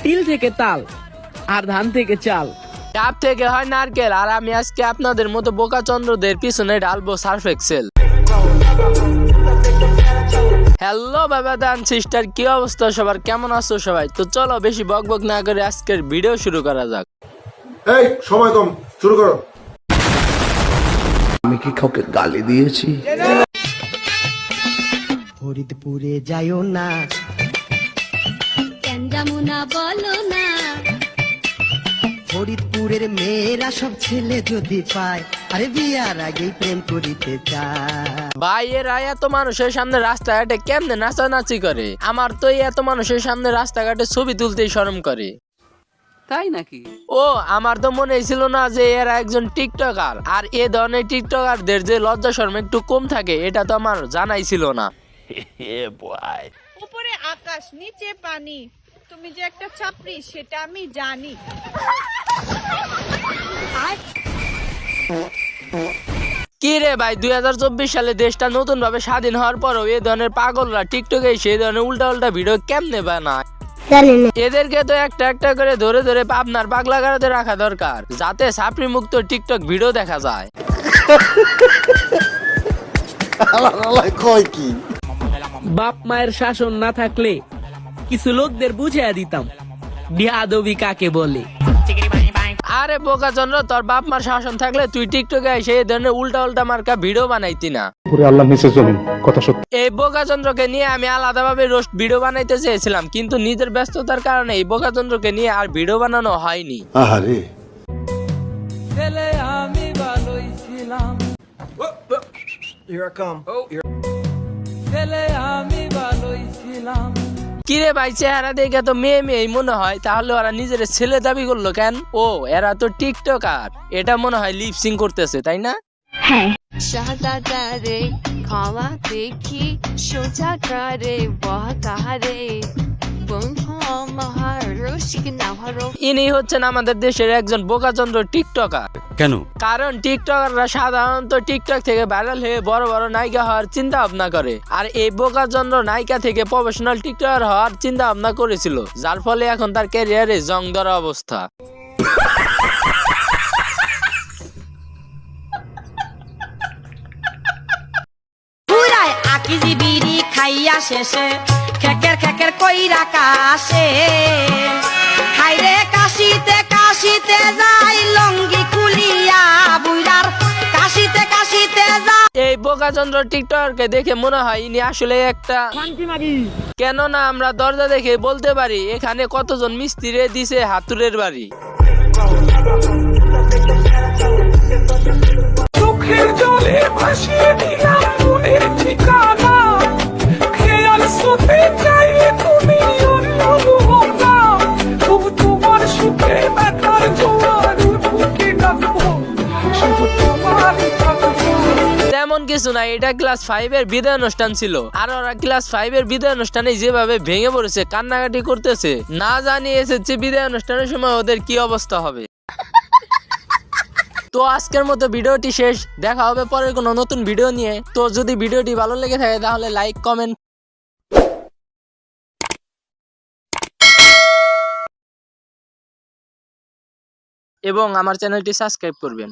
তিল থেকে তাল আর ধান থেকে চাল। ডাব থেকে হয় নারকেল। আর আমি আজকে আপনাদের মতো বোকা চন্দ্রদের পিছনে ঢালবো সার্ফ এক্সেল। হ্যালো বাবা দান সিস্টার, কি অবস্থা সবার, কেমন আছো সবাই? তো চলো বেশি বক বক না করে আজকের ভিডিও শুরু করা যাক। এই সময় কম, শুরু করো। আমি কি কাউকে গালি দিয়েছি? ফরিদপুরে যাইও না, কেন্দামুনা বলো না, ফরিদপুরের মেয়েরা সব ছেলে যদি পায়, আরে বিয়ার আগেই প্রেম করিতে চায়। ভাই এরা এত মানুষের সামনে রাস্তাঘাটে কেমনে নাচানাচি করে? আমার তো এত মানুষের সামনে রাস্তাঘাটে ছবি তুলতেই শরম করে। তাই নাকি? ও আমার তো মনে ছিল না যে এরা একজন টিকটকার। আর এ ধরনের টিকটকারদের যে লজ্জা শরম একটু কম থাকে এটা তো আমার জানাই ছিল না। উপরে আকাশ নিচে পানি, তুমি যে একটা ছাপরি সেটা আমি জানি। কি রে ভাই, 2024 সালে দেশটা নতুন ভাবে স্বাধীন হওয়ার পরও এই ধরনের পাগলরা টিকটকে সেই ধরনের উল্টা উল্টা ভিডিও কেমনে বানায়? এদেরকে তো একটা একটা করে ধরে ধরে আপনার পাগলা গাড়াতে রাখা দরকার, যাতে ছাপরি মুক্ত টিকটক ভিডিও দেখা যায়। কয় কি? বাপ মায়ের শাসন না থাকলে কিছু লোকদের বুঝিয়ে দিতাম বিয়াদবি কাকে বলে। আরে বোকা চন্দ্র, তোর বাপ মার শাসন থাকলে তুই টিকটকে এসে এই ধরনের উল্টা উল্টা মার্কা ভিডিও বানাইতি না। আল্লাহ নিচে জমিন, কথা সত্য। এই বোকা চন্দ্রকে নিয়ে আমি আলাদাভাবে রোস্ট ভিডিও বানাইতে চেয়েছিলাম, কিন্তু নিজের ব্যস্ততার কারণে এই বোকা চন্দ্রকে নিয়ে আর ভিডিও বানানো হয়নি। আহারে, আমি ভালোই ছিলাম, আমি ভালোই ছিলাম। কিরে ভাই, চেহারা দেখে তো মেয়ে মেয়েই মনে হয়, তাহলে ওরা নিজের ছেলে দাবি করলো কেন? ও এরা তো টিকটকার, এটা মনে হয় লিপসিং করতেছে, তাই না? শাহজাদা রে খাওয়া দেখি সোজা করে বহাকারে ইনি হচ্ছেন আমাদের দেশের একজন বোকাচন্দ্র টিকটকার। কেন? কারণ টিকটকাররা সাধারণত টিকটক থেকে ভাইরাল হয়ে বড় বড় নায়িকা হওয়ার চিন্তা ভাবনা করে, আর এই বোকাচন্দ্র নায়িকা থেকে প্রফেশনাল টিকটকার হওয়ার চিন্তা ভাবনা করেছিল, যার ফলে এখন তার ক্যারিয়ারে জং ধরা অবস্থা। আকিজি বিড়ি খাইয়া শেষে খেকের খেকের কইরা কাশে, হাইরে কাশিতে কাশিতে যাই লঙ্গি খুলিয়া বুইরার কাশিতে কাশিতে যায়। এই বোকাচন্দ্র টিকটকারকে দেখে মনে হয় ইনি আসলে একটা কেননা আমরা দরজা দেখে বলতে পারি এখানে কতজন মিস্ত্রি দিছে হাতুড়ের বাড়ি। চোখের জলে ভাসিয়ে দিলাম মনের ঠিকানা, খেয়াল শুতে চাইলে তুমি অন্য মোহনা, তবু তোমার সুখে ব্যথার জোয়ার বুকে ডাকবো, শুধু তোমারই থাকবো। তেমন কিছু না, এটা ক্লাস 5 এর বিদায় অনুষ্ঠান ছিল, আর ওরা ক্লাস 5 এর বিদায় অনুষ্ঠানে যেভাবে ভেঙে পড়েছে, কান্নাকাটি করতেছে, না জানিয়ে এসেছে বিদায় অনুষ্ঠানের সময় ওদের কি অবস্থা হবে। তো আজকের মতো ভিডিওটি শেষ, দেখা হবে পরের কোনো নতুন ভিডিও নিয়ে। তো যদি ভিডিওটি ভালো লেগে থাকে তাহলে লাইক, কমেন্ট এবং আমার চ্যানেলটি সাবস্ক্রাইব করবেন।